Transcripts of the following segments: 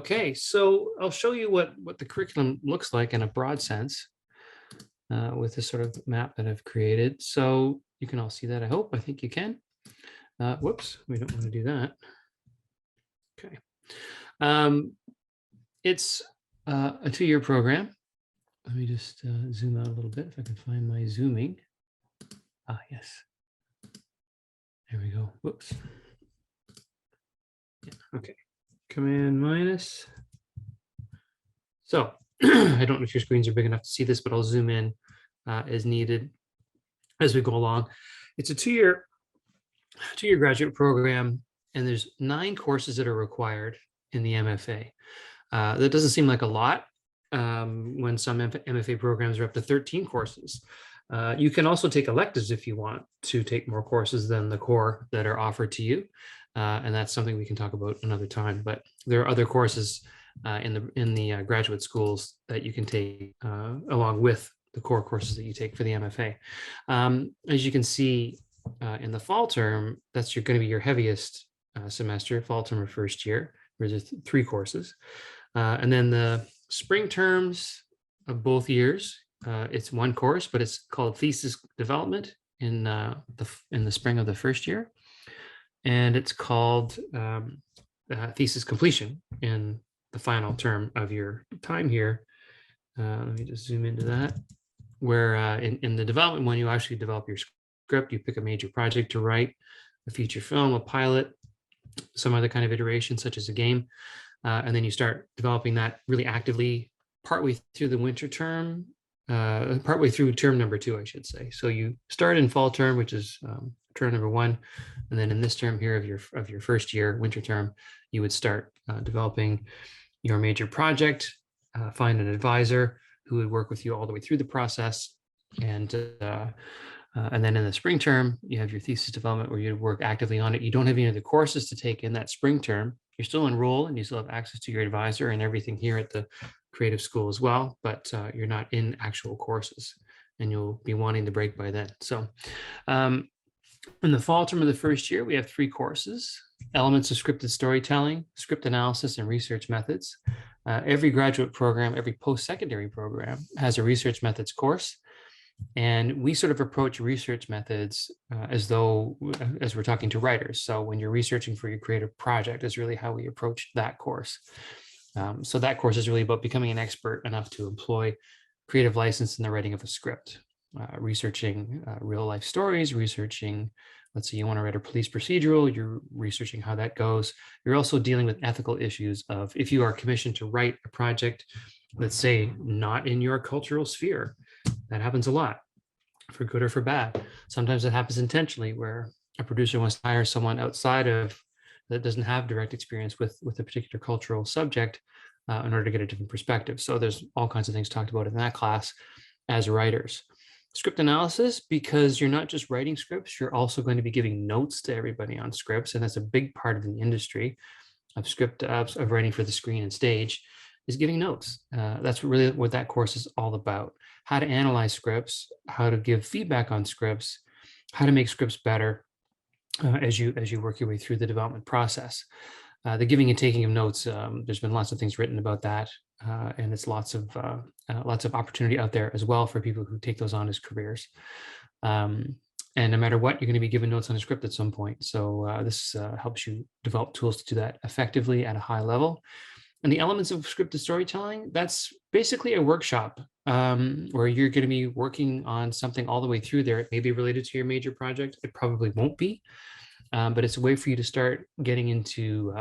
Okay, so I'll show you what the curriculum looks like in a broad sense with this sort of map that I've created. So you can all see that, I hope. I think you can. Whoops, we don't want to do that. Okay. Um, it's a 2-year program. Let me just zoom out a little bit if I can find my zooming. Ah, yes. There we go. Whoops. Yeah, okay. Command minus. So I don't know if your screens are big enough to see this, but I'll zoom in as needed as we go along. It's a two-year graduate program, and there's 9 courses that are required in the MFA. That doesn't seem like a lot when some MFA programs are up to 13 courses. You can also take electives if you want to take more courses than the core that are offered to you. And that's something we can talk about another time. But there are other courses in the graduate schools that you can take along with the core courses that you take for the MFA. As you can see in the fall term, that's going to be your heaviest semester, fall term of first year. There's 3 courses. And then the spring terms of both years, it's 1 course, but it's called thesis development in the spring of the first year. And it's called thesis completion in the final term of your time here. Let me just zoom into that, where in the development one, you actually develop your script, you pick a major project to write, a feature film, a pilot, some other kind of iteration, such as a game. And then you start developing that really actively partway through the winter term, partway through term number 2, I should say. So you start in fall term, which is term number 1, and then in this term here of your first year, winter term, you would start developing your major project, find an advisor who would work with you all the way through the process, and then in the spring term, you have your thesis development where you work actively on it. You don't have any other courses to take in that spring term. You're still enrolled and you still have access to your advisor and everything here at the creative school as well, but you're not in actual courses and you'll be wanting to break by then. So in the fall term of the first year, we have 3 courses: elements of scripted storytelling, script analysis, and research methods. Every graduate program, every post-secondary program has a research methods course. And we sort of approach research methods as we're talking to writers. So when you're researching for your creative project is really how we approach that course. So that course is really about becoming an expert enough to employ creative license in the writing of a script, researching real life stories, researching, let's say you want to write a police procedural, you're researching how that goes. You're also dealing with ethical issues of if you are commissioned to write a project, let's say not in your cultural sphere. That happens a lot, for good or for bad. Sometimes it happens intentionally, where a producer wants to hire someone outside of that doesn't have direct experience with a particular cultural subject in order to get a different perspective. So there's all kinds of things talked about in that class as writers. Script analysis, because you're not just writing scripts, you're also going to be giving notes to everybody on scripts, and that's a big part of the industry of writing for the screen and stage, is giving notes. That's really what that course is all about: how to analyze scripts, how to give feedback on scripts, how to make scripts better as you work your way through the development process. The giving and taking of notes, there's been lots of things written about that, and it's lots of opportunity out there as well for people who take those on as careers. And no matter what, you're going to be given notes on a script at some point. So this helps you develop tools to do that effectively at a high level. And the elements of scripted storytelling, that's basically a workshop where you're going to be working on something all the way through there. It may be related to your major project. It probably won't be, but it's a way for you to start getting into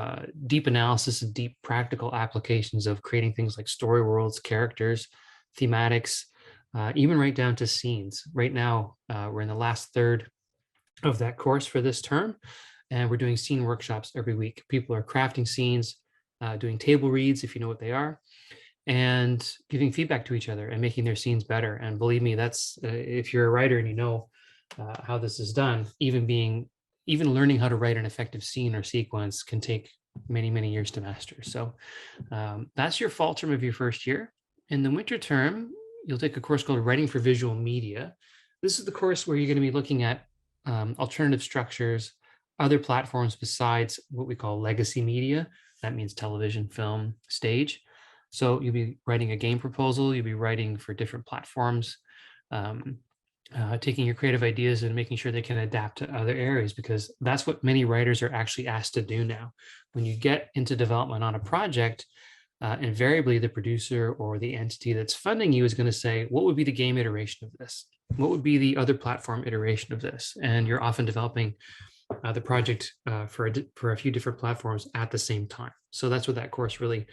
deep analysis and deep practical applications of creating things like story worlds, characters, thematics, even right down to scenes. Right now, we're in the last third of that course for this term, and we're doing scene workshops every week. People are crafting scenes, doing table reads, if you know what they are, and giving feedback to each other and making their scenes better. And believe me, that's if you're a writer and you know how this is done, even learning how to write an effective scene or sequence can take many, many years to master. So that's your fall term of your first year. In the winter term, you'll take a course called Writing for Visual Media. This is the course where you're going to be looking at alternative structures, other platforms besides what we call legacy media, That means television, film, stage. So you'll be writing a game proposal, you'll be writing for different platforms, um, taking your creative ideas and making sure they can adapt to other areas, because that's what many writers are actually asked to do now. When you get into development on a project, invariably the producer or the entity that's funding you is going to say, what would be the game iteration of this? What would be the other platform iteration of this? And you're often developing the project for a few different platforms at the same time. So that's what that course really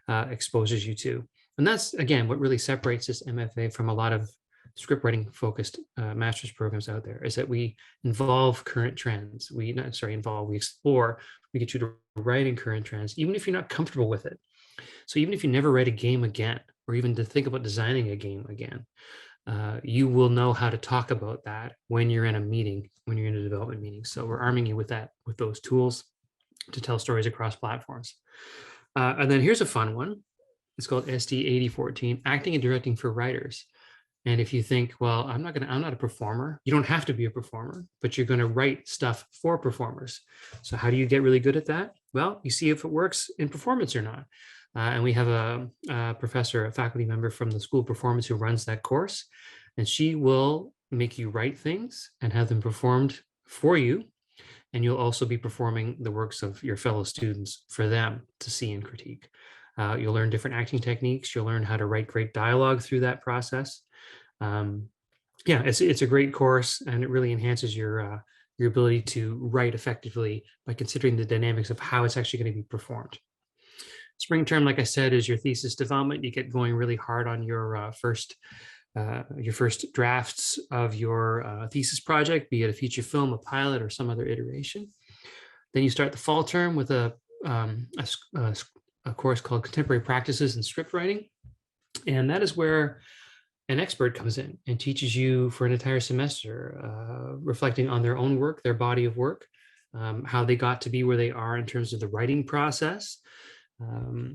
exposes you to. And that's, again, what really separates this MFA from a lot of script writing focused master's programs out there, is that we involve current trends. We explore, we get you to write in current trends, even if you're not comfortable with it. So even if you never write a game again, or even to think about designing a game again, you will know how to talk about that when you're in a meeting, when you're in a development meeting. So we're arming you with that, with those tools to tell stories across platforms. And then here's a fun one. It's called SD 8014, Acting and Directing for Writers. And if you think, well, I'm not a performer, you don't have to be a performer, but you're going to write stuff for performers. So how do you get really good at that? Well, you see if it works in performance or not. And we have a professor, a faculty member from the School of Performance who runs that course. And she will make you write things and have them performed for you. And you'll also be performing the works of your fellow students for them to see and critique. You'll learn different acting techniques. You'll learn how to write great dialogue through that process. Yeah, it's a great course, and it really enhances your ability to write effectively by considering the dynamics of how it's actually going to be performed. Spring term, like I said, is your thesis development. You get going really hard on your first drafts of your thesis project, be it a feature film, a pilot, or some other iteration. Then you start the fall term with a course called Contemporary Practices in Script Writing. And that is where an expert comes in and teaches you for an entire semester, reflecting on their own work, their body of work, how they got to be where they are in terms of the writing process,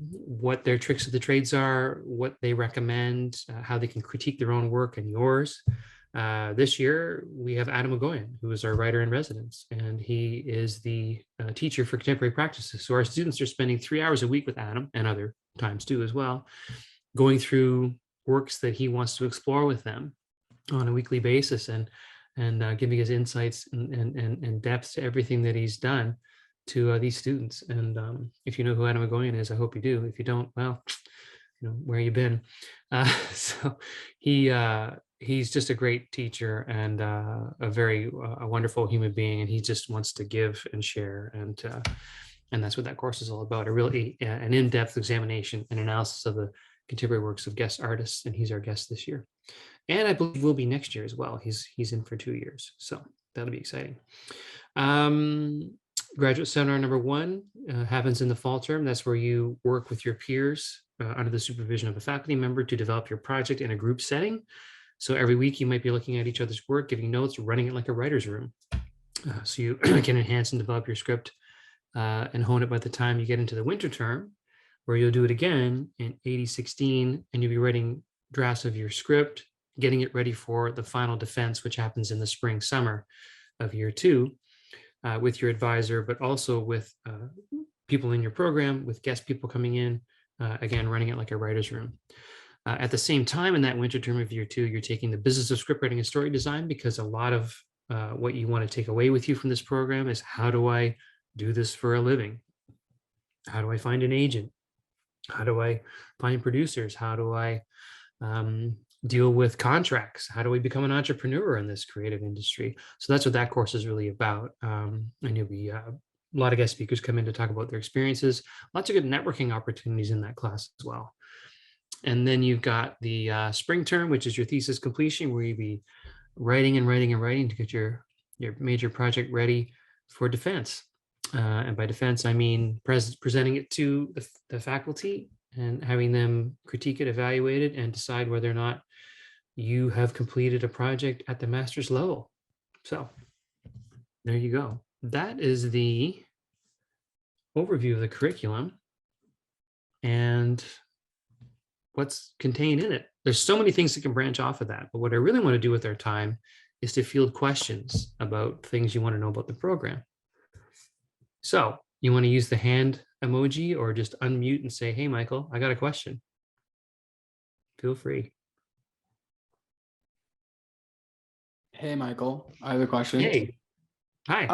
what their tricks of the trades are, what they recommend, how they can critique their own work and yours. This year, we have Adam Agoyan, who is our writer in residence, and he is the teacher for contemporary practices. So our students are spending 3 hours a week with Adam, and other times too as well, going through works that he wants to explore with them on a weekly basis, and giving his insights and depth to everything that he's done to these students. And if you know who Adam Agoyan is, I hope you do. If you don't, well, where you been? So he's just a great teacher and a wonderful human being, and he just wants to give and share, and that's what that course is all about. An in-depth examination and analysis of the contemporary works of guest artists, and he's our guest this year, and I believe will be next year as well. He's in for 2 years, so that'll be exciting. Graduate seminar number 1 happens in the fall term. That's where you work with your peers under the supervision of a faculty member to develop your project in a group setting. So every week you might be looking at each other's work, giving notes, running it like a writer's room. So you can enhance and develop your script and hone it by the time you get into the winter term, where you'll do it again in 8016, and you'll be writing drafts of your script, getting it ready for the final defense, which happens in the spring, summer of year 2. With your advisor, but also with people in your program, with guest people coming in, again, running it like a writer's room. At the same time, in that winter term of year 2, you're taking the business of script writing and story design, because a lot of what you want to take away with you from this program is, how do I do this for a living? How do I find an agent? How do I find producers? How do I deal with contracts? How do we become an entrepreneur in this creative industry? So that's what that course is really about. And you'll be a lot of guest speakers come in to talk about their experiences. Lots of good networking opportunities in that class as well. And then you've got the spring term, which is your thesis completion, where you'll be writing and writing and writing to get your major project ready for defense. And by defense, I mean presenting it to the faculty and having them critique it, evaluate it, and decide whether or not you have completed a project at the master's level. So there you go. That is the overview of the curriculum and what's contained in it. There's so many things that can branch off of that, but what I really want to do with our time is to field questions about things you want to know about the program. So You want to use the hand emoji or just unmute and say, hey, Michael, I got a question. Feel free. Hey, Michael, I have a question. Hey, hi.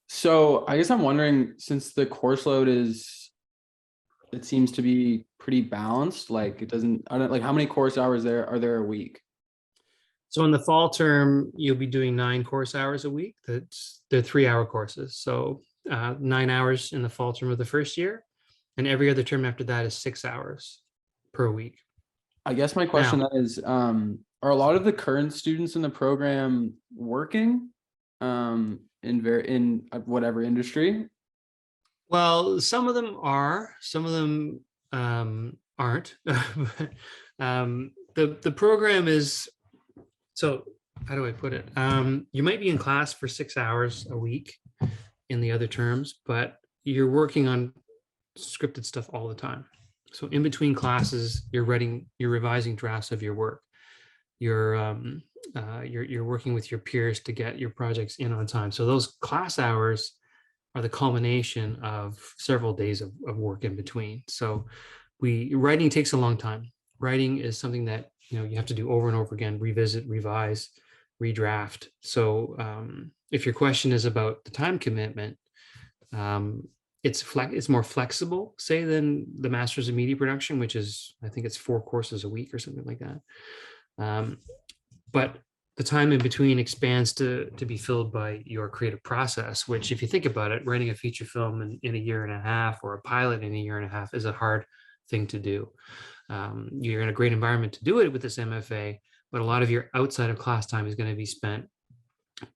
So I guess I'm wondering, since the course load it seems to be pretty balanced, like it doesn't, I don't like how many course hours are there a week? So in the fall term, you'll be doing 9 course hours a week. They're 3-hour courses. So 9 hours in the fall term of the first year, and every other term after that is 6 hours per week. I guess my question Now, then is, are a lot of the current students in the program working in whatever industry? well, some of them are, some of them aren't. The program is, so how do I put it? You might be in class for 6 hours a week in the other terms, but you're working on scripted stuff all the time. So in between classes, you're revising drafts of your work. You're working with your peers to get your projects in on time. So those class hours are the culmination of several days of work in between. So writing takes a long time. Writing is something that you have to do over and over again, revisit, revise, redraft. So if your question is about the time commitment, it's more flexible, say, than the Masters of Media Production, which is, I think it's 4 courses a week or something like that. But the time in between expands to be filled by your creative process, which, if you think about it, writing a feature film in a year and a half or a pilot in a year and a half is a hard thing to do. You're in a great environment to do it with this MFA, but a lot of your outside of class time is going to be spent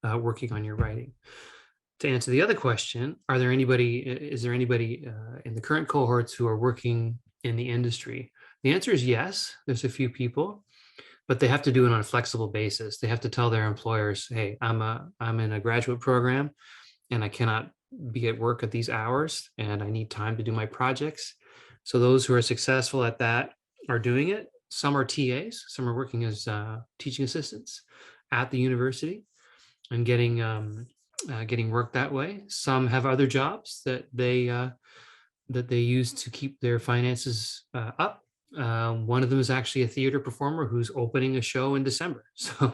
working on your writing. To answer the other question, is there anybody in the current cohorts who are working in the industry? The answer is yes. There's a few people, but they have to do it on a flexible basis. They have to tell their employers, hey, I'm in a graduate program and I cannot be at work at these hours and I need time to do my projects. So those who are successful at that are doing it. Some are TAs, some are working as teaching assistants at the university and getting work that way. Some have other jobs that they use to keep their finances up. One of them is actually a theater performer who's opening a show in December. So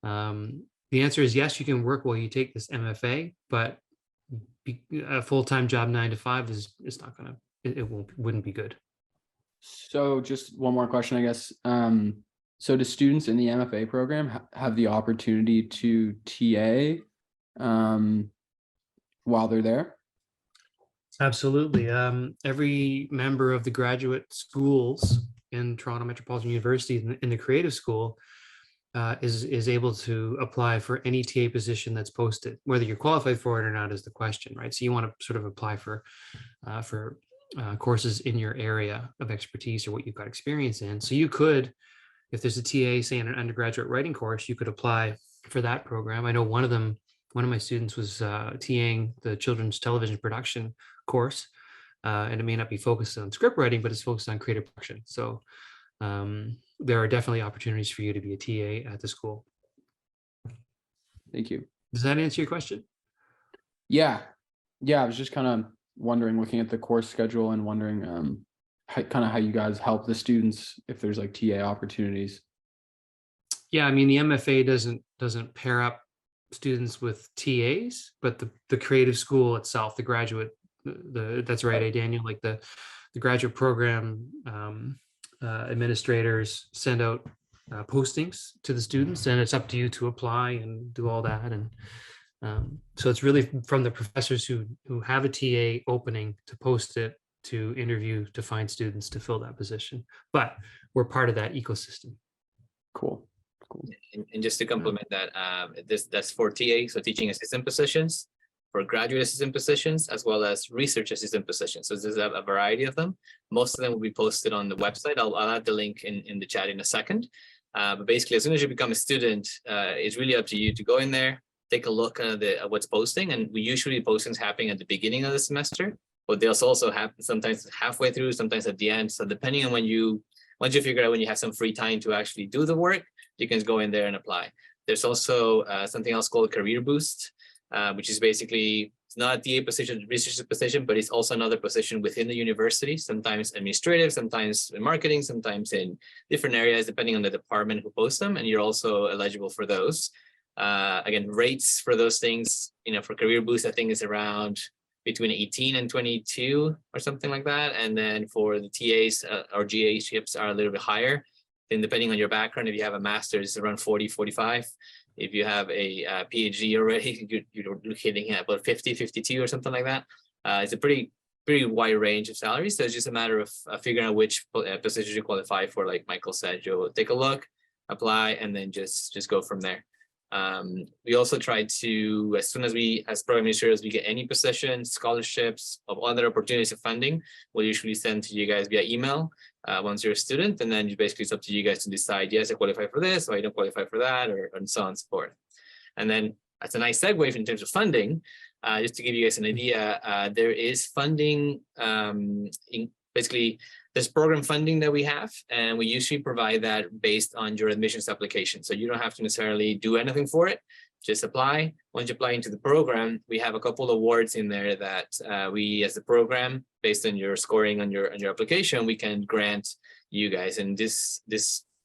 the answer is yes, you can work while you take this MFA, but a full-time job 9 to 5 is not gonna, it wouldn't be good. So just one more question, I guess. So do students in the MFA program have the opportunity to TA while they're there? Absolutely. Every member of the graduate schools in Toronto Metropolitan University in the creative school is able to apply for any TA position that's posted. Whether you're qualified for it or not is the question, right? So you want to sort of apply for courses in your area of expertise or what you've got experience in. So you could, if there's a TA, say in an undergraduate writing course, you could apply for that program. I know one of my students was TAing the children's television production course, and it may not be focused on script writing, but it's focused on creative production. So there are definitely opportunities for you to be a TA at the school. Thank you. Does that answer your question? Yeah. I was just kind of wondering, looking at the course schedule and wondering how you guys help the students if there's like TA opportunities. Yeah, I mean, the MFA doesn't pair up students with TAs, but the creative school itself, the graduate, that's right, Daniel, like the graduate program administrators send out postings to the students, and it's up to you to apply and do all that. And so it's really from the professors who have a TA opening to post it, to interview, to find students to fill that position. But we're part of that ecosystem. Cool. And just to complement that, that's for TA, so teaching assistant positions, for graduate assistant positions, as well as research assistant positions. So there's a variety of them. Most of them will be posted on the website. I'll add the link in the chat in a second. But basically, as soon as you become a student, it's really up to you to go in there, take a look at what's posting. And we usually postings happening at the beginning of the semester, but they'll also happen sometimes halfway through, sometimes at the end. So depending on once you figure out when you have some free time to actually do the work, you can go in there and apply. There's also something else called Career Boost, which is basically It's not a TA position, a research position, but it's also another position within the university, sometimes administrative, sometimes in marketing, sometimes in different areas, depending on the department who posts them, and you're also eligible for those. Again, rates for those things, for Career Boost, I think is around between 18 and 22 or something like that. And then for the TAs or GA ships are a little bit higher. Then depending on your background, if you have a master's, it's around 40, 45. If you have a PhD already, you're hitting about 50, 52 or something like that. It's a pretty wide range of salaries. So it's just a matter of figuring out which positions you qualify for. Like Michael said, you'll take a look, apply, and then just go from there. We also try to, as soon as as program administrators, we get any positions, scholarships, of other opportunities of funding, we'll usually send to you guys via email once you're a student, and then basically it's up to you guys to decide, yes, I qualify for this, or I don't qualify for that, or and so on and so forth. And then that's a nice segue in terms of funding. Just to give you guys an idea, there is funding, basically there's program funding that we have, and we usually provide that based on your admissions application. So you don't have to necessarily do anything for it, just apply. Once you apply into the program, we have a couple of awards in there that we as a program, based on your scoring on your application, we can grant you guys. And this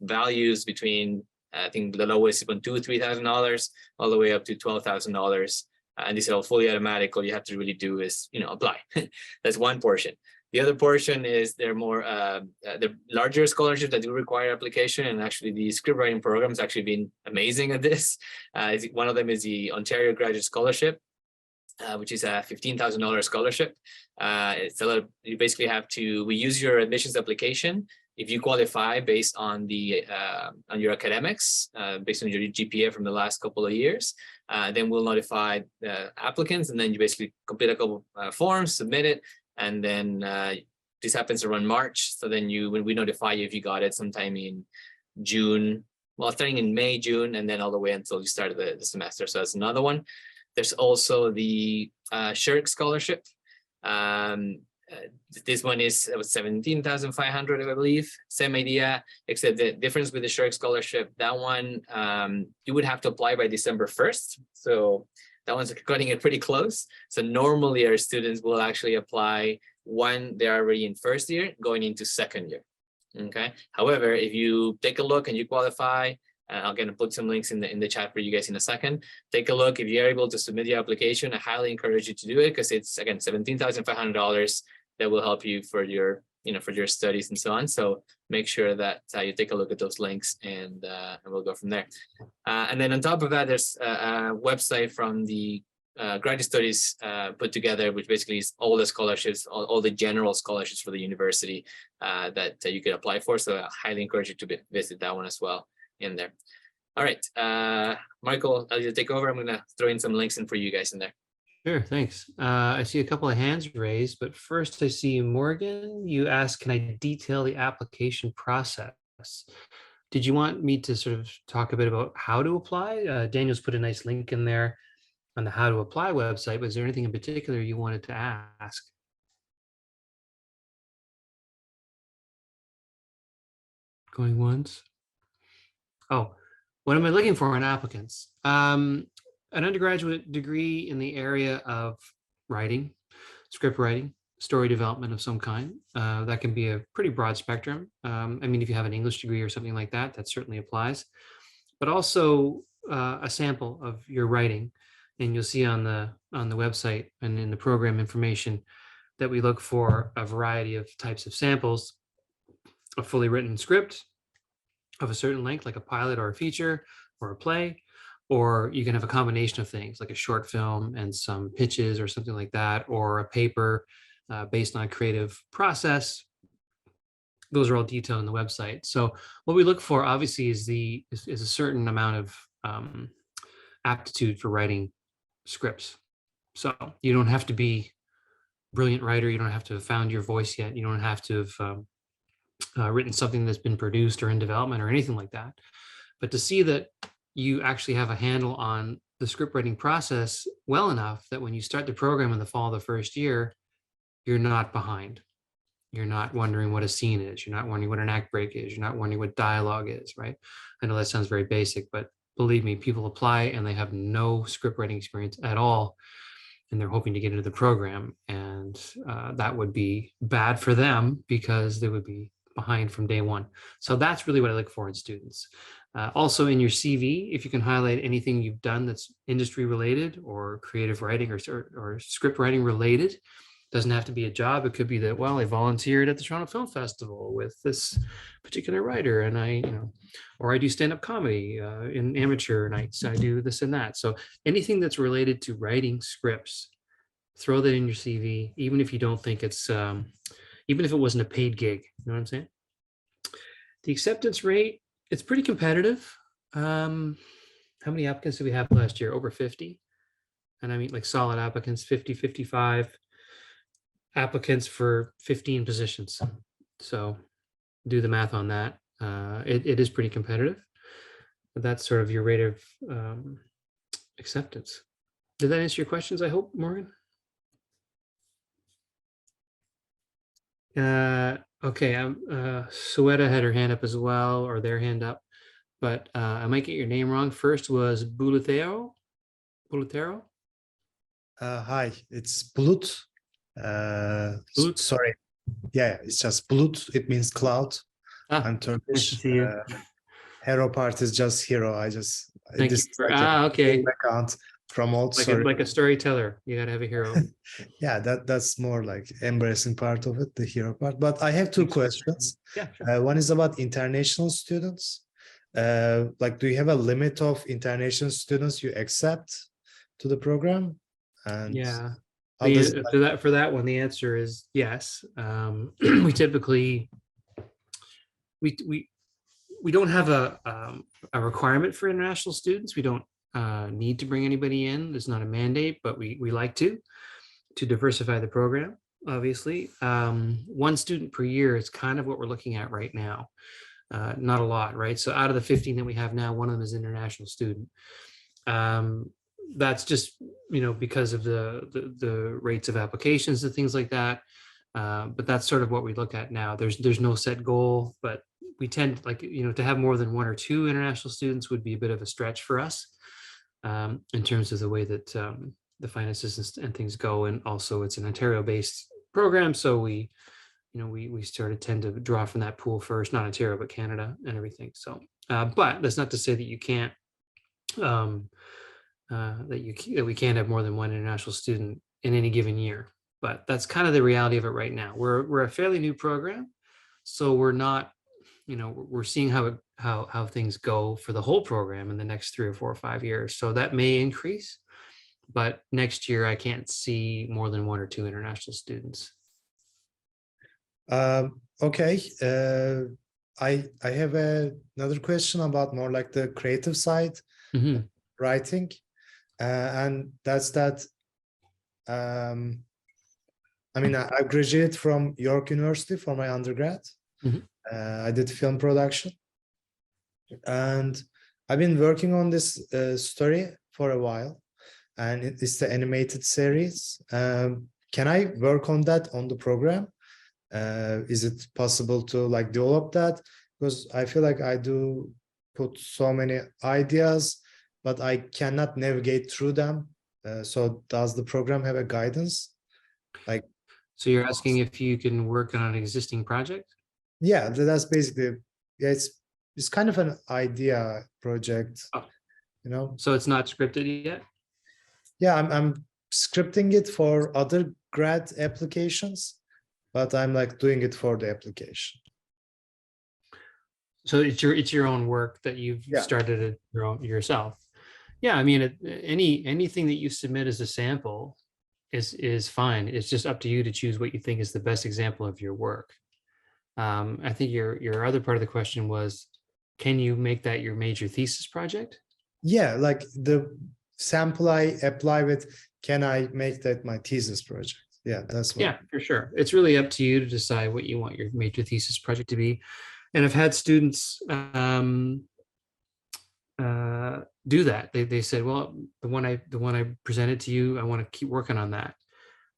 values between, I think the lowest is from $2,000–3,000 all the way up to $12,000. And these are all fully automatic. All you have to really do is, apply. That's one portion. The other portion is they're more the larger scholarships that do require application, and actually the script writing program has actually been amazing at this. One of them is the Ontario Graduate Scholarship, which is a $15,000 scholarship. It's a lot. You basically have to. We use your admissions application. If you qualify based on on your academics, based on your GPA from the last couple of years, then we'll notify the applicants, and then you basically complete a couple forms, submit it. And then this happens around March. So then when we notify you if you got it sometime in June, well, starting in May, June, and then all the way until you start the semester. So that's another one. There's also the SHIRK scholarship. This one is $17,500, I believe. Same idea, except the difference with the SHIRK scholarship, that one, you would have to apply by December 1st. So that one's cutting it pretty close. So normally our students will actually apply when they're already in first year, going into second year. Okay. However, if you take a look and you qualify, I'm going to put some links in the chat for you guys in a second. Take a look. If you're able to submit your application, I highly encourage you to do it, because it's, again, $17,500 that will help you for your for your studies and so on. So make sure that you take a look at those links, and we'll go from there. And then on top of that, there's a website from the graduate studies put together, which basically is all the scholarships, all the general scholarships for the university that you could apply for. So I highly encourage you to visit that one as well in there. All right, Michael, I'll just take over. I'm going to throw in some links in for you guys in there. Sure, thanks. I see a couple of hands raised, but first I see Morgan. You asked, can I detail the application process? Did you want me to sort of talk a bit about how to apply? Daniel's put a nice link in there on the how to apply website, but is there anything in particular you wanted to ask? Going once? Oh, what am I looking for in applicants? An undergraduate degree in the area of writing, script writing, story development of some kind. That can be a pretty broad spectrum. I mean, if you have an English degree or something like that, that certainly applies. But also a sample of your writing, and you'll see on the website and in the program information that we look for a variety of types of samples, a fully written script of a certain length, like a pilot or a feature or a play. Or you can have a combination of things like a short film and some pitches or something like that, or a paper based on a creative process. Those are all detailed on the website. So what we look for obviously is a certain amount of aptitude for writing scripts. So you don't have to be a brilliant writer. You don't have to have found your voice yet. You don't have to have written something that's been produced or in development or anything like that. But to see that you actually have a handle on the script writing process well enough that when you start the program in the fall of the first year, you're not behind. You're not wondering what a scene is. You're not wondering what an act break is. You're not wondering what dialogue is, right? I know that sounds very basic, but believe me, people apply and they have no script writing experience at all. and they're hoping to get into the program, and that would be bad for them because they would be behind from day one. So that's really what I look for in students. Also in your CV, if you can highlight anything you've done that's industry related or creative writing or script writing related. Doesn't have to be a job. It could be that, well, I volunteered at the Toronto Film Festival with this particular writer, and or I do stand-up comedy in amateur nights. I do this and that. So anything that's related to writing scripts, throw that in your CV, even if you don't think it's, even if it wasn't a paid gig. You know what I'm saying? The acceptance rate, it's pretty competitive. How many applicants did we have last year? Over 50. And I mean, like solid applicants, 50, 55 applicants for 15 positions. So do the math on that. It is pretty competitive. But that's sort of your rate of acceptance. Did that answer your questions, I hope, Morgan? Okay, Sueta had her hand up as well, or their hand up, but I might get your name wrong. First was Bulutero. Bulutero? Hi, it's Bulut. Bulut? Sorry. Yeah, it's just Bulut. It means cloud. Ah, I'm nice to Turkish. see you. Hero part is just hero. Thank you this for, like a okay. fake account from old Like story. like a storyteller, you gotta have a hero. Yeah, that's more like embarrassing part of it, the hero part. But I have two Thanks for questions. Yeah, sure. One is about international students. Like, do you have a limit of international students you accept to the program? And Yeah. how does it, For that one, the answer is yes. We typically we don't have a requirement for international students. We don't need to bring anybody in. There's not a mandate, but we like to diversify the program. Obviously, one student per year is kind of what we're looking at right now. Not a lot, right? So out of the 15 that we have now, one of them is an international student. That's just, because of the rates of applications and things like that. But that's sort of what we look at now. There's no set goal, but we tend to have more than one or two international students would be a bit of a stretch for us in terms of the way that the finances and things go. And also it's an Ontario-based program. So we sort of tend to draw from that pool first, not Ontario, but Canada and everything. So, but that's not to say that you can't, that we can't have more than one international student in any given year. But that's kind of the reality of it right now. We're a fairly new program, so we're not, we're seeing how things go for the whole program in the next 3 or 4 or 5 years. So that may increase, but next year I can't see more than 1 or 2 international students. Okay. I have another question about more like the creative side, Mhm. writing, and that's that. I mean, I graduated from York University for my undergrad. Mhm. I did film production, and I've been working on this story for a while, and it's the animated series. Can I work on that on the program? Is it possible to like develop that? Because I feel like I do put so many ideas, but I cannot navigate through them. So does the program have a guidance? Like, So you're asking if you can work on an existing project? yeah, that's basically, yeah, it's kind of an idea project, Oh. So it's not scripted yet? Yeah, I'm scripting it for other grad applications, but I'm like doing it for the application. So it's your own work that you've Yeah. started it yourself. Yeah, I mean, anything that you submit as a sample is fine. It's just up to you to choose what you think is the best example of your work. I think your other part of the question was, can you make that your major thesis project? Yeah, like the sample I apply with, can I make that my thesis project? Yeah, that's what. Yeah, for sure. It's really up to you to decide what you want your major thesis project to be. And I've had students do that. They said, well, the one I presented to you, I want to keep working on that.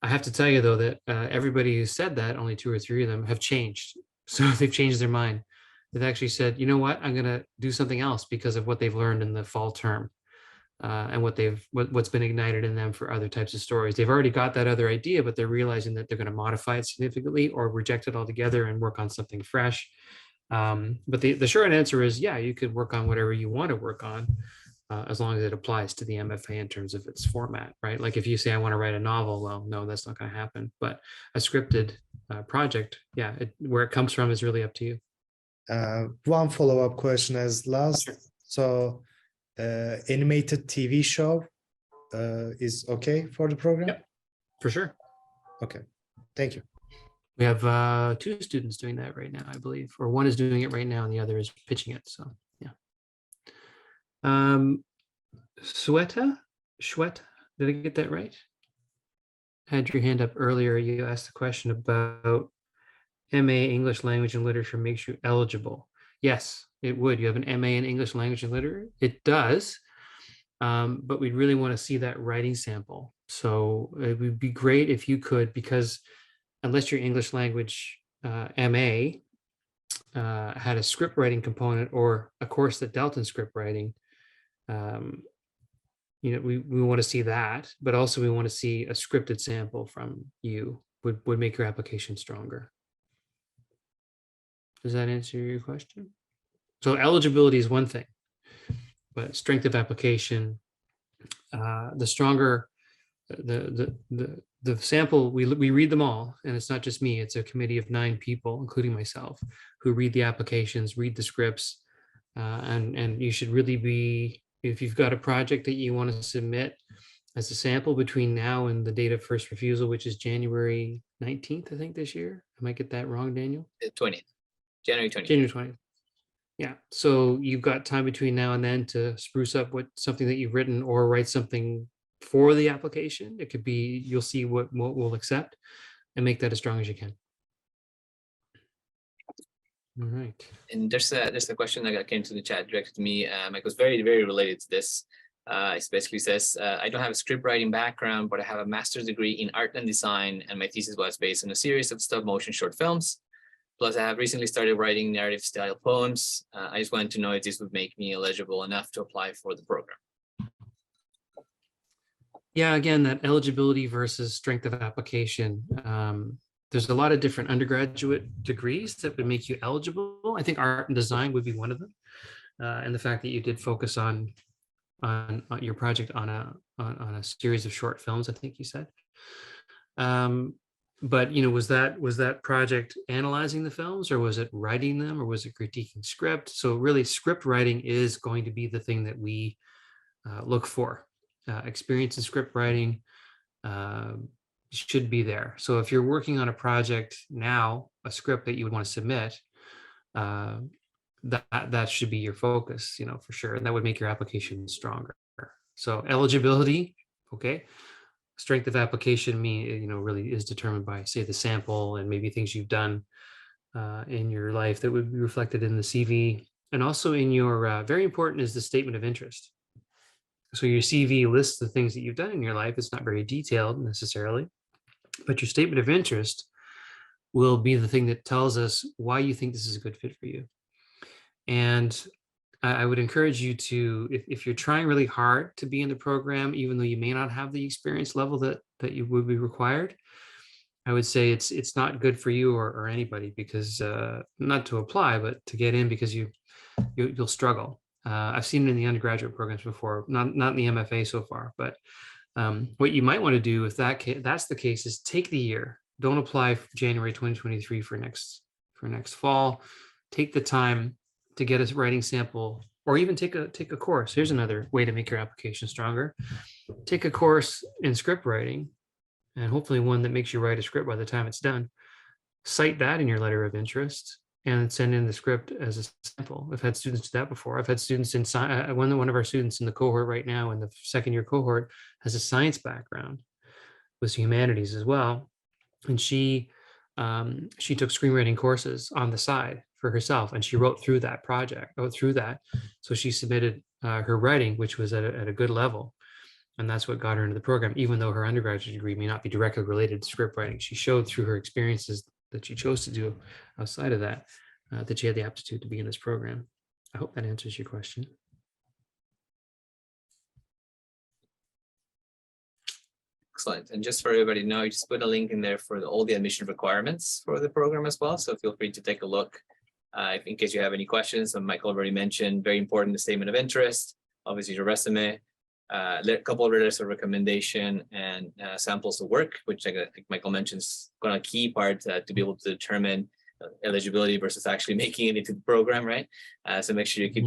I have to tell you though that everybody who said that, only 2 or 3 of them have changed. So they've changed their mind. They've actually said, you know what, I'm going to do something else because of what they've learned in the fall term. and what's been ignited in them for other types of stories. They've already got that other idea, but they're realizing that they're going to modify it significantly or reject it altogether and work on something fresh. But the short answer is, yeah, you could work on whatever you want to work on, as long as it applies to the MFA in terms of its format, right? Like if you say, I want to write a novel, well, no, that's not going to happen. But a scripted project, yeah, where it comes from is really up to you. One follow-up question as last. Sure. So animated TV show is okay for the program? Yep. For sure. Okay, thank you. We have 2 students doing that right now, I believe, or one is doing it right now and the other is pitching it. So yeah. Shweta, did I get that right? Had your hand up earlier. You asked the question about MA English Language and Literature makes you eligible. Yes, it would. You have an MA in English Language and Literature. It does, but we'd really want to see that writing sample. So it would be great if you could, because unless your English language MA had a script writing component or a course that dealt in script writing, we want to see that, but also we want to see a scripted sample from you would make your application stronger. Does that answer your question? So eligibility is one thing, but strength of application, the stronger the sample, we read them all, and it's not just me, it's a committee of 9 people, including myself, who read the applications, read the scripts, and you should really be, if you've got a project that you want to submit as a sample between now and the date of first refusal, which is January 19th, I think this year. I might get that wrong, Daniel. 20th, January 20th. January 20th. Yeah, so you've got time between now and then to spruce up something that you've written or write something for the application. It could be, you'll see what we'll accept and make that as strong as you can. All right. And there's a question that came to the chat directed to me. It was very, very related to this. It basically says, I don't have a script writing background, but I have a master's degree in art and design, and my thesis was based on a series of stop motion short films. Plus, I have recently started writing narrative style poems. I just wanted to know if this would make me eligible enough to apply for the program. Yeah, again, that eligibility versus strength of application. There's a lot of different undergraduate degrees that would make you eligible. I think art and design would be one of them. And the fact that you did focus on your project on a series of short films, I think you said. But was that project analyzing the films, or was it writing them, or was it critiquing script? So really, script writing is going to be the thing that we look for. Experience in script writing should be there. So if you're working on a project now, a script that you would want to submit, that should be your focus, for sure, and that would make your application stronger. So eligibility, okay. Strength of application, really is determined by, say, the sample and maybe things you've done in your life that would be reflected in the CV, and also in your very important is the statement of interest. So your CV lists the things that you've done in your life. It's not very detailed necessarily, but your statement of interest will be the thing that tells us why you think this is a good fit for you. And I would encourage you to, if you're trying really hard to be in the program, even though you may not have the experience level that you would be required, I would say it's not good for you or anybody, because not to apply, but to get in, because you'll struggle. I've seen it in the undergraduate programs before, not in the MFA so far, but what you might want to do if that's the case is take the year. Don't apply for January 2023 for next fall. Take the time to get a writing sample, or even take a course. Here's another way to make your application stronger. Take a course in script writing, and hopefully one that makes you write a script by the time it's done. Cite that in your letter of interest and send in the script as a sample. I've had students do that before. I've had students in one of our students in the cohort right now, in the second year cohort, has a science background with humanities as well. And she took screenwriting courses on the side for herself, and she wrote through that. So she submitted her writing, which was at a good level. And that's what got her into the program, even though her undergraduate degree may not be directly related to script writing. She showed through her experiences that she chose to do outside of that, that she had the aptitude to be in this program. I hope that answers your question. Excellent. And just for everybody to know, I just put a link in there for all the admission requirements for the program as well. So feel free to take a look in case you have any questions. And Michael already mentioned, very important, the statement of interest, obviously your resume, a couple of letters of recommendation and samples of work, which I think Michael mentions kind of key part to be able to determine eligibility versus actually making it into the program, right? So make sure you keep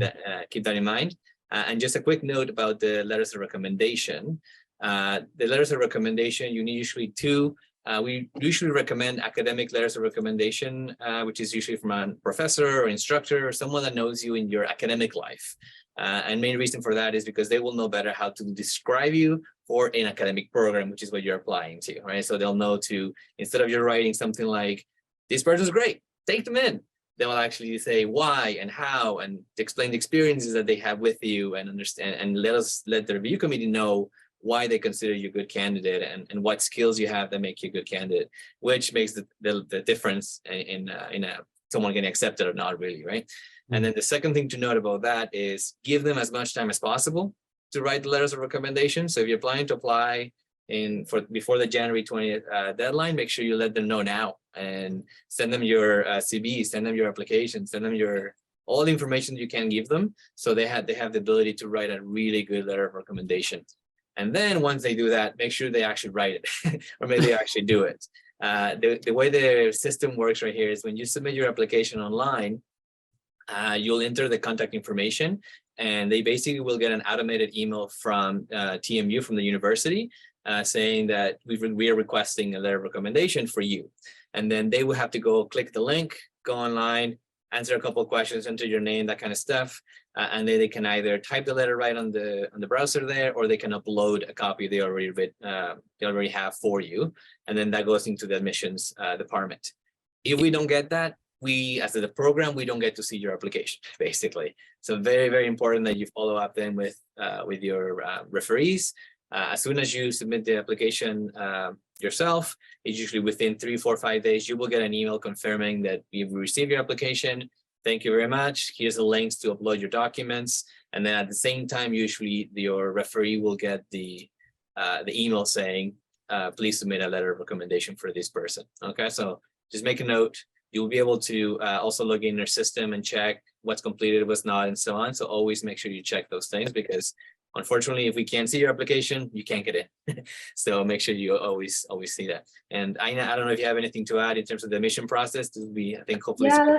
that in mind. And just a quick note about the letters of recommendation. The letters of recommendation, you need usually two. We usually recommend academic letters of recommendation, which is usually from a professor or instructor or someone that knows you in your academic life. And main reason for that is because they will know better how to describe you for an academic program, which is what you're applying to, right? So they'll know to, instead of you writing something like, this person's great, take them in, they will actually say why and how and explain the experiences that they have with you and understand and let the review committee know why they consider you a good candidate and what skills you have that make you a good candidate, which makes the difference in someone getting accepted or not, really, right? And then the second thing to note about that is give them as much time as possible to write the letters of recommendation. So if you're planning to apply before the January 20th deadline, make sure you let them know now and send them your CV, send them your application, send them all the information you can give them, so they have the ability to write a really good letter of recommendation. And then once they do that, make sure they actually write it or maybe they actually do it. The way the system works right here is when you submit your application online, you'll enter the contact information and they basically will get an automated email from TMU, from the university, saying that we are requesting a letter of recommendation for you. And then they will have to go click the link, go online, answer a couple of questions, enter your name, that kind of stuff. And then they can either type the letter right on the browser there, or they can upload a copy they already have for you. And then that goes into the admissions department. If we don't get that, we, as the program, we don't get to see your application, basically. So very, very important that you follow up then with your referees. As soon as you submit the application yourself, it's usually within 3, 4, 5 days, you will get an email confirming that you've received your application. Thank you very much. Here's the links to upload your documents. And then at the same time, usually your referee will get the email saying, please submit a letter of recommendation for this person. Okay, so just make a note. You'll be able to also log in your system and check what's completed, what's not, and so on. So always make sure you check those things, because unfortunately, if we can't see your application, you can't get in. So make sure you always see that. And I don't know if you have anything to add in terms of the admission process. This will be, I think, hopefully. Yeah,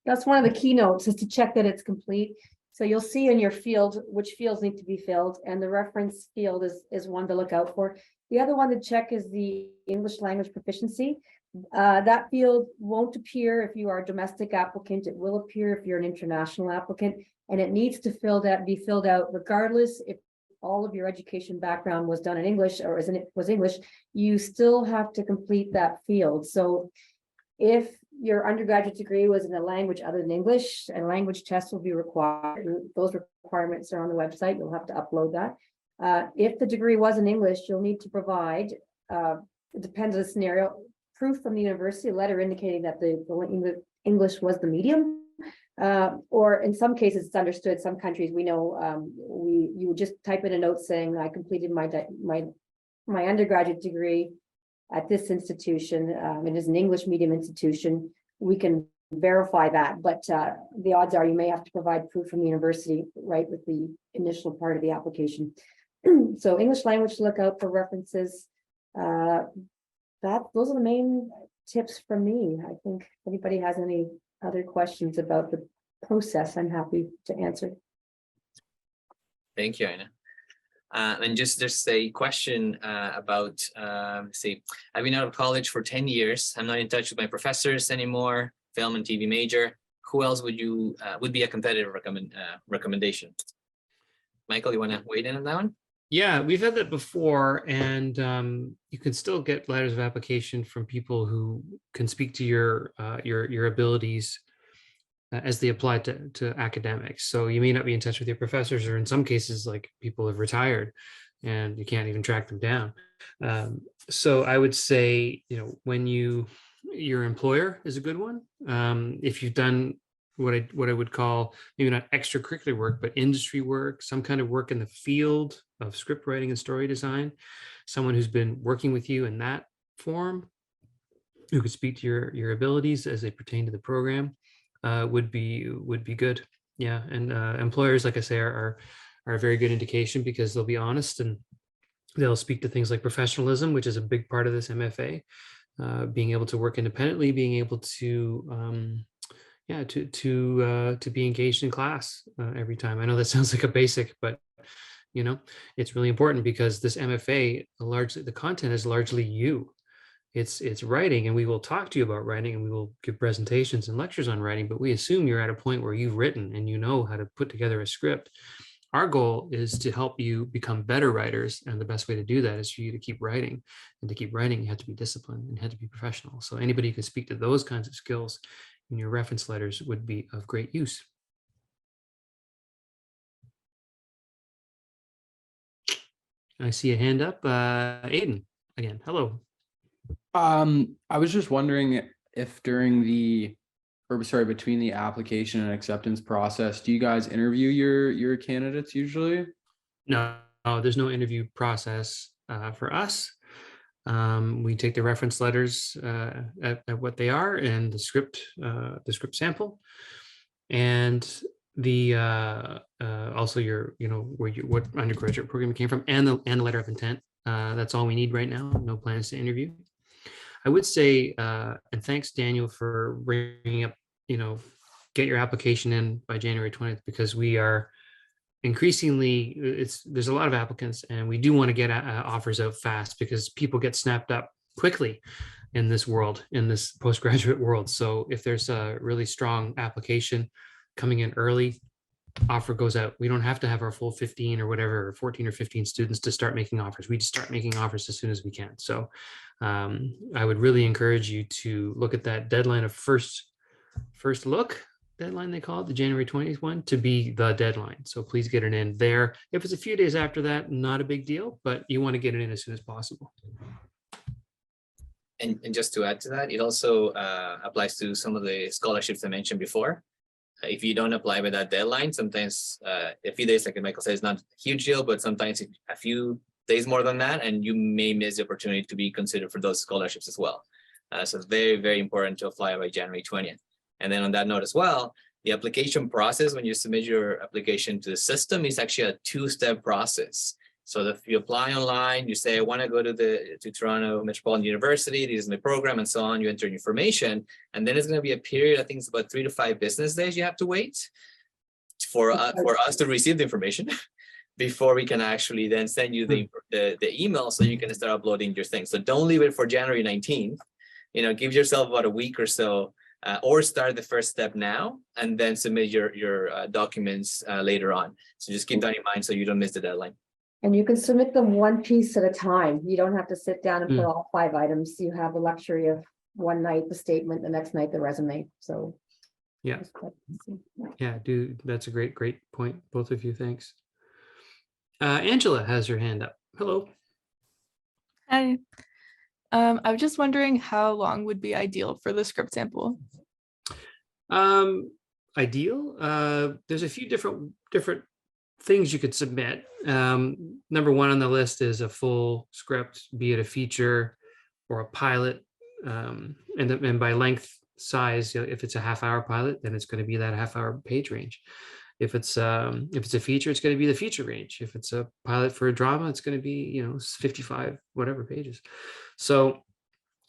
that's one of the keynotes, is to check that it's complete. So you'll see in your field which fields need to be filled, and the reference field is one to look out for. The other one to check is the English language proficiency. That field won't appear if you are a domestic applicant. It will appear if you're an international applicant, and it needs to be filled out regardless if all of your education background was done in English or was English. You still have to complete that field. So if your undergraduate degree was in a language other than English, a language test will be required. Those requirements are on the website. You'll have to upload that. If the degree was in English, you'll need to provide, it depends on the scenario, proof from the university, a letter indicating that the English was the medium. Or in some cases, it's understood. Some countries, we know, you would just type in a note saying, I completed my undergraduate degree at this institution. It is an English medium institution. We can verify that, but the odds are you may have to provide proof from the university right with the initial part of the application. So English language to look out for references. Those are the main tips from me. I think if anybody has any other questions about the process, I'm happy to answer. Thank you, Aina. And just a question about, say, I've been out of college for 10 years. I'm not in touch with my professors anymore, film and TV major. Who else would be a competitive recommendation? Michael, you want to weigh in on that one? Yeah, we've had that before, and you can still get letters of application from people who can speak to your abilities as they apply to academics. So you may not be in touch with your professors, or in some cases, like people have retired and you can't even track them down. So I would say, when your employer is a good one. If you've done what I would call maybe not extracurricular work, but industry work, some kind of work in the field of script writing and story design, someone who's been working with you in that form, who could speak to your abilities as they pertain to the program, would be good. Yeah, and employers, like I say, are a very good indication because they'll be honest and they'll speak to things like professionalism, which is a big part of this MFA. Being able to work independently, being able to to be engaged in class every time. I know that sounds like a basic, but it's really important because this MFA, largely the content is largely you. It's writing, and we will talk to you about writing, and we will give presentations and lectures on writing, but we assume you're at a point where you've written and you know how to put together a script. Our goal is to help you become better writers, and the best way to do that is for you to keep writing. And to keep writing, you have to be disciplined and you have to be professional. So anybody who can speak to those kinds of skills in your reference letters would be of great use. I see a hand up. Aiden, again, hello. I was just wondering if during between the application and acceptance process, do you guys interview your candidates usually? No, there's no interview process for us. We take the reference letters at what they are and the script sample, and the also what undergraduate program you came from, and the letter of intent. That's all we need right now. No plans to interview. I would say, and thanks Daniel for bringing up, get your application in by January 20th, because we are increasingly, there's a lot of applicants, and we do want to get offers out fast because people get snapped up quickly in this world, in this postgraduate world. So if there's a really strong application coming in early, offer goes out. We don't have to have our full 15 or whatever, 14 or 15 students to start making offers. We just start making offers as soon as we can. So I would really encourage you to look at that deadline of first look deadline, they call it, the January 20th one, to be the deadline. So please get it in there. If it's a few days after that, not a big deal, but you want to get it in as soon as possible. And just to add to that, it also applies to some of the scholarships I mentioned before. If you don't apply by that deadline, sometimes a few days, like Michael said, is not a huge deal, but sometimes a few days more than that, and you may miss the opportunity to be considered for those scholarships as well. So it's very, very important to apply by January 20th. And then on that note as well, the application process, when you submit your application to the system, is actually a two-step process. So if you apply online, you say, I want to go to Toronto Metropolitan University, this is my program, and so on, you enter information, and then it's going to be a period, I think it's about 3 to 5 business days you have to wait for us to receive the information before we can actually then send you the email so you can start uploading your things. So don't leave it for January 19th, give yourself about a week or so, or start the first step now and then submit your documents later on. So just keep that in mind so you don't miss the deadline. And you can submit them one piece at a time. You don't have to sit down and put all 5 items. You have the luxury of one night the statement, the next night the resume. So yeah, that's a great point, both of you. Thanks. Angela has her hand up. Hello. Hi. I was just wondering how long would be ideal for the script sample? Ideal? There's a few different things you could submit. Number one on the list is a full script, be it a feature or a pilot. And by length, size, if it's a half-hour pilot, then it's going to be that half-hour page range. If it's a feature, it's going to be the feature range. If it's a pilot for a drama, it's going to be 55 whatever pages. So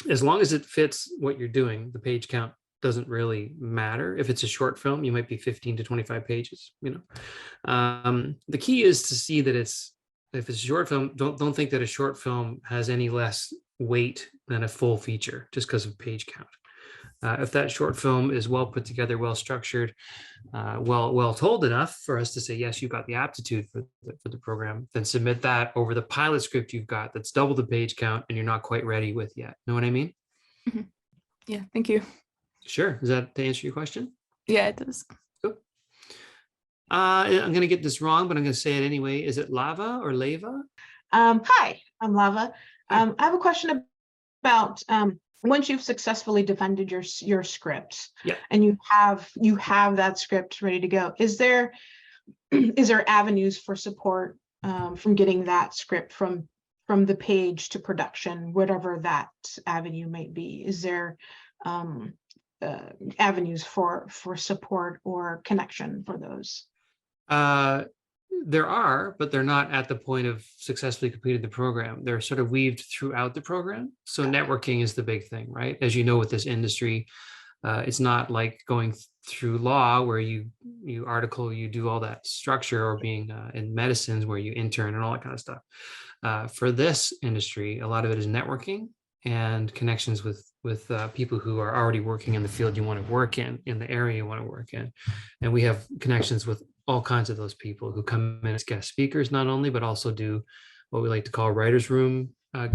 as long as it fits what you're doing, the page count doesn't really matter. If it's a short film, you might be 15 to 25 pages. The key is to see that if it's a short film, don't think that a short film has any less weight than a full feature just because of page count. If that short film is well put together, well structured, well told enough for us to say, yes, you've got the aptitude for the program, then submit that over the pilot script you've got that's double the page count and you're not quite ready with yet. Know what I mean? Mm-hmm. Yeah, thank you. Sure. Is that to answer your question? Yeah, it does. Cool. I'm going to get this wrong, but I'm going to say it anyway. Is it Lava or Lava? Hi, I'm Lava. I have a question about once you've successfully defended your script, Yeah. and you have that script ready to go, is there avenues for support from getting that script from the page to production, whatever that avenue might be? Is there avenues for support or connection for those? There are, but they're not at the point of successfully completing the program. They're sort of weaved throughout the program. So networking is the big thing, right? As you know, with this industry, it's not like going through law where you article, you do all that structure, or being in medicines where you intern and all that kind of stuff. For this industry, a lot of it is networking and connections with people who are already working in the field you want to work in the area you want to work in. And we have connections with all kinds of those people who come in as guest speakers, not only, but also do what we like to call writers' room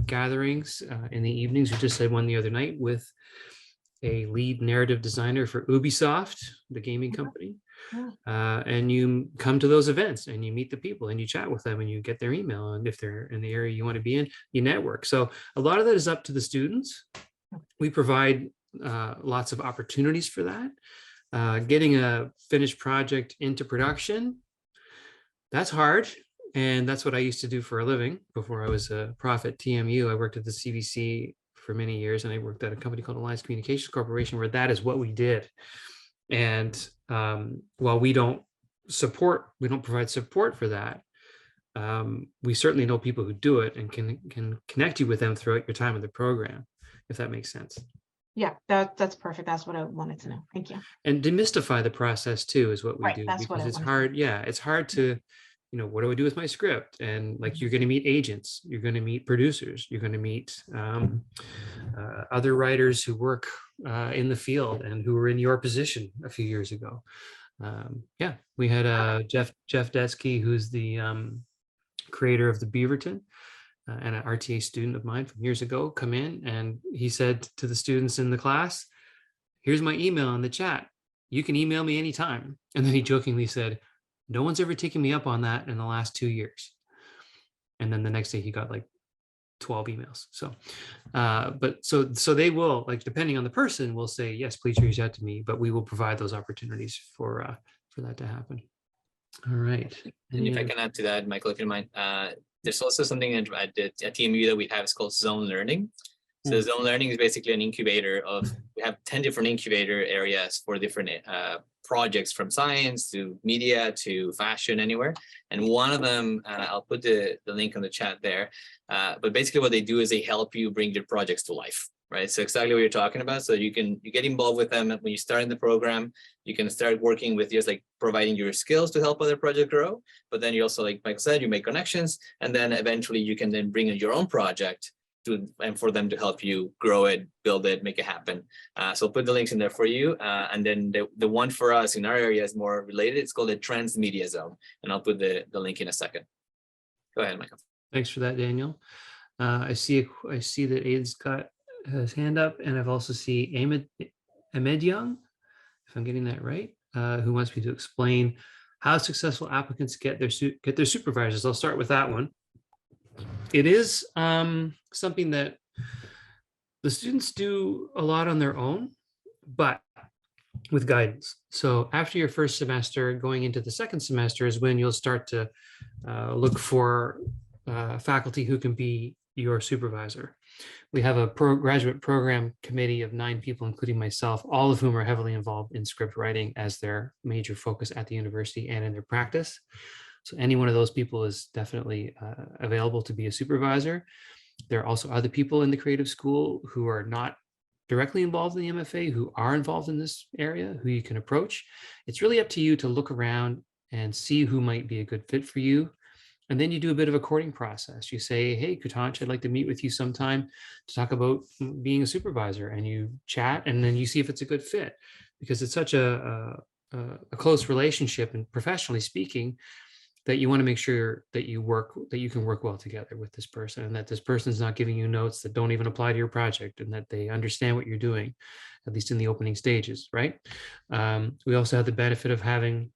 gatherings in the evenings. We just had one the other night with a lead narrative designer for Ubisoft, the gaming company. And you come to those events and you meet the people and you chat with them and you get their email. And if they're in the area you want to be in, you network. So a lot of that is up to the students. We provide lots of opportunities for that. Getting a finished project into production, that's hard. And that's what I used to do for a living before I was a prof at TMU. I worked at the CBC for many years, and I worked at a company called Alliance Communications Corporation, where that is what we did. And while we don't provide support for that, we certainly know people who do it and can connect you with them throughout your time in the program, if that makes sense. Yeah, that's perfect. That's what I wanted to know. Thank you. And demystify the process too is what we Right, do, that's what because I it's wanted to hard. Yeah, it's hard to, what do I do with my script? And like, you're going to meet agents, you're going to meet producers, you're going to meet other writers who work in the field and who were in your position a few years ago. Yeah, we had Jeff Detsky, who's the creator of the Beaverton, and an RTA student of mine from years ago, come in, and he said to the students in the class, "Here's my email in the chat. You can email me anytime." And then he jokingly said, "No one's ever taken me up on that in the last 2 years." And then the next day he got like 12 emails. So, but so they will, like, depending on the person, will say, "Yes, please reach out to me," but we will provide those opportunities for that to happen. All right. And if I can add to that, Michael, if you don't mind, there's also something at TMU that we have. It's called Zone Learning. So Zone Learning is basically an incubator we have 10 different incubator areas for different projects, from science to media to fashion, anywhere. And one of them, I'll put the link on the chat there. But basically what they do is they help you bring your projects to life, right? So exactly what you're talking about. So you get involved with them when you start in the program. You can start working with just like providing your skills to help other projects grow. But then you also, like Mike said, you make connections, and then eventually you can then bring in your own project and for them to help you grow it, build it, make it happen. So I'll put the links in there for you. And then the one for us in our area is more related. It's called the Transmedia Zone. And I'll put the link in a second. Go ahead, Michael. Thanks for that, Daniel. I see that Aiden's got his hand up, and I've also see Ahmed Young, if I'm getting that right, who wants me to explain how successful applicants get their supervisors. I'll start with that one. It is something that the students do a lot on their own, but with guidance. So after your first semester, going into the second semester is when you'll start to look for faculty who can be your supervisor. We have a graduate program committee of 9 people, including myself, all of whom are heavily involved in script writing as their major focus at the university and in their practice. So any one of those people is definitely available to be a supervisor. There are also other people in the creative school who are not directly involved in the MFA, who are involved in this area, who you can approach. It's really up to you to look around and see who might be a good fit for you. And then you do a bit of a courting process. You say, "Hey, Kutanch, I'd like to meet with you sometime to talk about being a supervisor," and you chat, and then you see if it's a good fit, because it's such a close relationship, and professionally speaking, that you want to make sure that you can work well together with this person, and that this person's not giving you notes that don't even apply to your project, and that they understand what you're doing, at least in the opening stages, right? We also have the benefit of having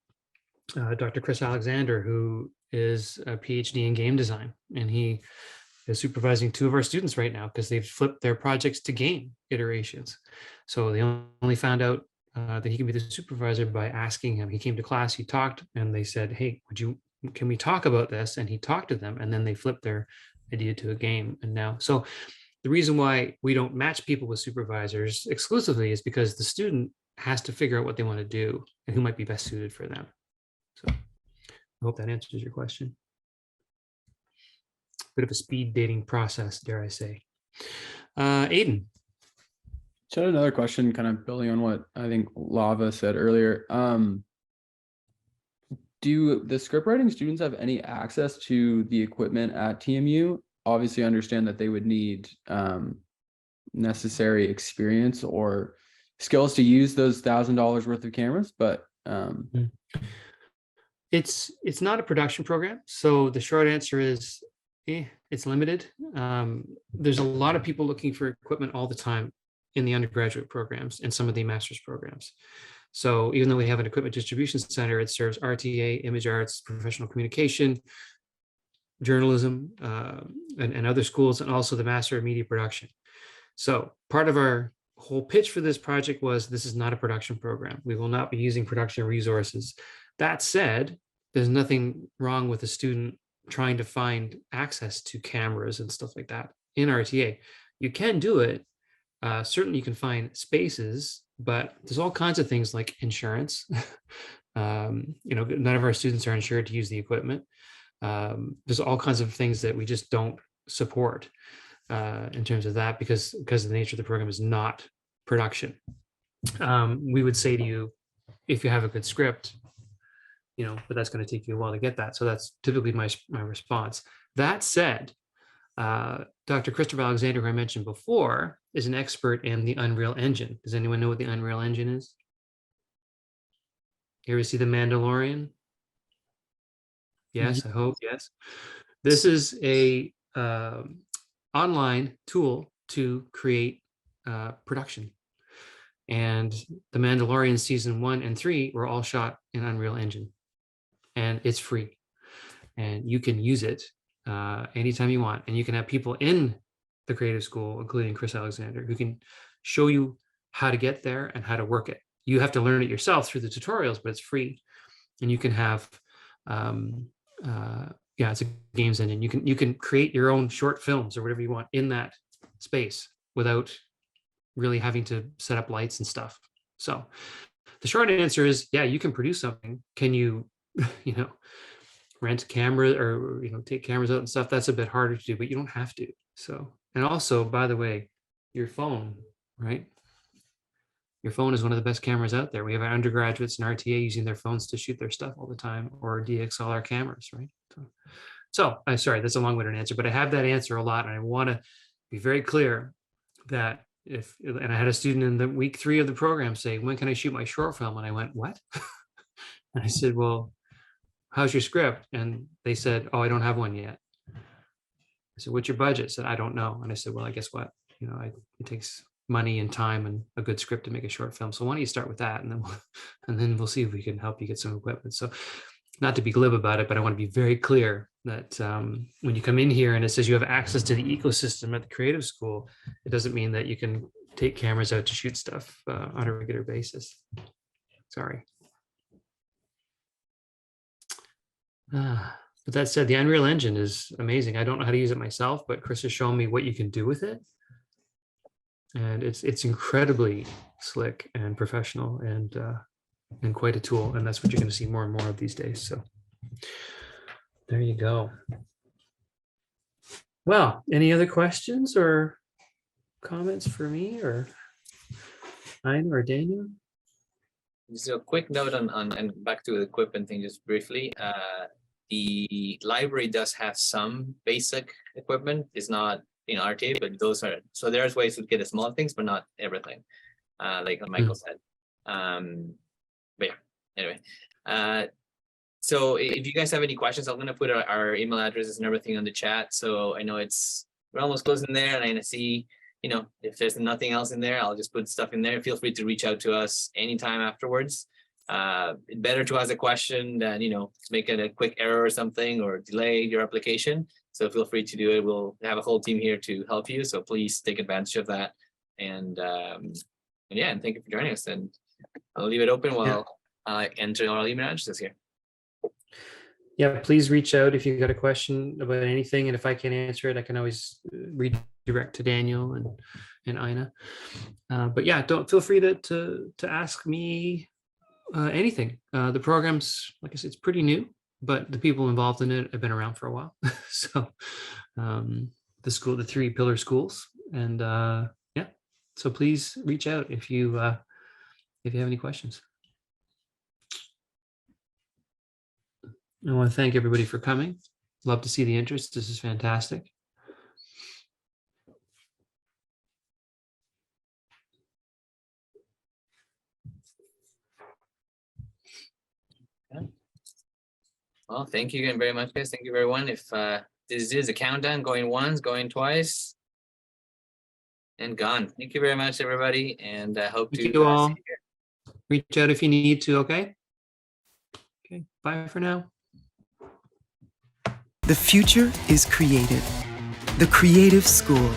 Dr. Chris Alexander, who is a PhD in game design, and he is supervising 2 of our students right now because they've flipped their projects to game iterations. So they only found out that he can be the supervisor by asking him. He came to class, he talked, and they said, "Hey, can we talk about this?" And he talked to them, and then they flipped their idea to a game. And now, so the reason why we don't match people with supervisors exclusively is because the student has to figure out what they want to do and who might be best suited for them. So I hope that answers your question. Bit of a speed dating process, dare I say. Aiden. So another question, kind of building on what I think Lava said earlier. Do the script writing students have any access to the equipment at TMU? Obviously, I understand that they would need necessary experience or skills to use those $1,000 worth of cameras, but it's not a production program. So the short answer is it's limited. There's a lot of people looking for equipment all the time in the undergraduate programs and some of the master's programs. So even though we have an equipment distribution center, it serves RTA, image arts, professional communication, journalism, and other schools, and also the Master of Media Production. So part of our whole pitch for this project was this is not a production program. We will not be using production resources. That said, there's nothing wrong with a student trying to find access to cameras and stuff like that in RTA. You can do it. Certainly you can find spaces, but there's all kinds of things like insurance. None of our students are insured to use the equipment. There's all kinds of things that we just don't support in terms of that because the nature of the program is not production. We would say to you, if you have a good script, but that's going to take you a while to get that. So that's typically my response. That said, Dr. Christopher Alexander, who I mentioned before, is an expert in the Unreal Engine. Does anyone know what the Unreal Engine is? You ever see The Mandalorian? Yes, I hope, yes. This is a online tool to create production. And The Mandalorian season 1 and 3 were all shot in Unreal Engine. And it's free. And you can use it anytime you want. And you can have people in the creative school, including Chris Alexander, who can show you how to get there and how to work it. You have to learn it yourself through the tutorials, but it's free. And you can have, it's a games engine. You can create your own short films or whatever you want in that space without really having to set up lights and stuff. So the short answer is, yeah, you can produce something. Can you, rent a camera or, take cameras out and stuff? That's a bit harder to do, but you don't have to. So, and also, by the way, your phone, right? Your phone is one of the best cameras out there. We have our undergraduates in RTA using their phones to shoot their stuff all the time, or DXLR cameras, right? So I'm sorry, that's a long-winded answer, but I have that answer a lot. And I want to be very clear that and I had a student in the week 3 of the program say, when can I shoot my short film? And I went, what? And I said, well, how's your script? And they said, oh, I don't have one yet. I said, what's your budget? I said, I don't know. And I said, well, I guess what? It takes money and time and a good script to make a short film. So why don't you start with that? And then we'll see if we can help you get some equipment. So not to be glib about it, but I want to be very clear that when you come in here and it says you have access to the ecosystem at the creative school, it doesn't mean that you can take cameras out to shoot stuff on a regular basis. Sorry. But that said, the Unreal Engine is amazing. I don't know how to use it myself, but Chris has shown me what you can do with it. And it's incredibly slick and professional and quite a tool. And that's what you're going to see more and more of these days. So there you go. Well, any other questions or comments for me or Aina or Daniel? Just a quick note on and back to the equipment thing just briefly. The library does have some basic equipment. It's not RTA, but those are, so there's ways to get the small things, but not everything. Like Michael said. But yeah, anyway. So if you guys have any questions, I'm gonna put our email addresses and everything on the chat. So I know we're almost closing there, and I'm gonna see, if there's nothing else in there, I'll just put stuff in there. Feel free to reach out to us anytime afterwards. better to ask a question than, make it a quick error or something or delay your application. So feel free to do it. We'll have a whole team here to help you. So please take advantage of that. And yeah, and thank you for joining us. And I'll leave it open while I enter our email addresses here. Yeah, please reach out if you got a question about anything. And if I can't answer it, I can always redirect to Daniel and Ina. But yeah, don't feel free to ask me anything. The program's, like I said, it's pretty new, but the people involved in it have been around for a while. So the 3 pillar schools, and yeah, so please reach out if you have any questions. I want to thank everybody for coming. Love to see the interest. This is fantastic. Well, thank you again very much, guys. Thank you, everyone. If this is a countdown, going once, going twice, and gone. Thank you very much, everybody, and I hope Thank to you all. see you here. Reach out if you need to, okay? Okay, bye for now. The future is creative. The Creative School.